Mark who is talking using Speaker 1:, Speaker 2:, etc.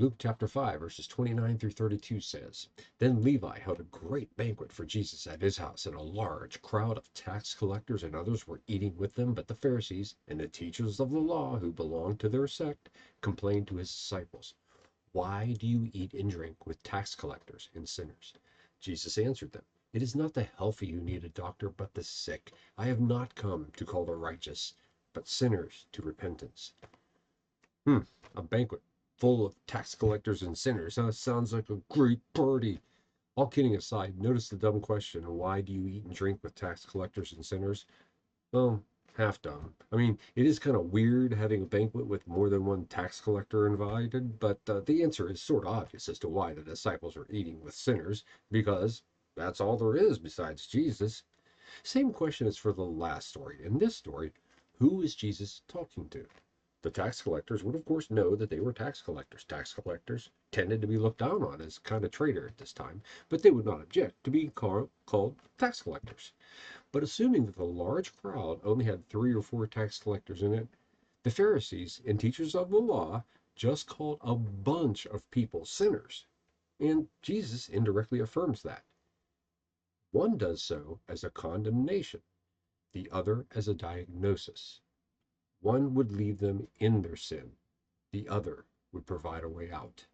Speaker 1: Luke chapter 5, verses 29 through 32 says, Then Levi held a great banquet for Jesus at his house, and a large crowd of tax collectors and others were eating with them. But the Pharisees and the teachers of the law who belonged to their sect complained to his disciples, Why do you eat and drink with tax collectors and sinners? Jesus answered them, It is not the healthy who need a doctor, but the sick. I have not come to call the righteous, but sinners to repentance. A banquet full of tax collectors and sinners. That sounds like a great party. All kidding aside, notice the dumb question, why do you eat and drink with tax collectors and sinners? Well, half dumb. I mean, it is kind of weird having a banquet with more than one tax collector invited, but the answer is sort of obvious as to why the disciples are eating with sinners, because that's all there is besides Jesus. Same question is for the last story. In this story, who is Jesus talking to? The tax collectors would, of course, know that they were tax collectors. Tax collectors tended to be looked down on as kind of traitor at this time, but they would not object to being called tax collectors. But assuming that the large crowd only had 3 or 4 tax collectors in it, the Pharisees and teachers of the law just called a bunch of people sinners. And Jesus indirectly affirms that. One does so as a condemnation, the other as a diagnosis. One would leave them in their sin, the other would provide a way out.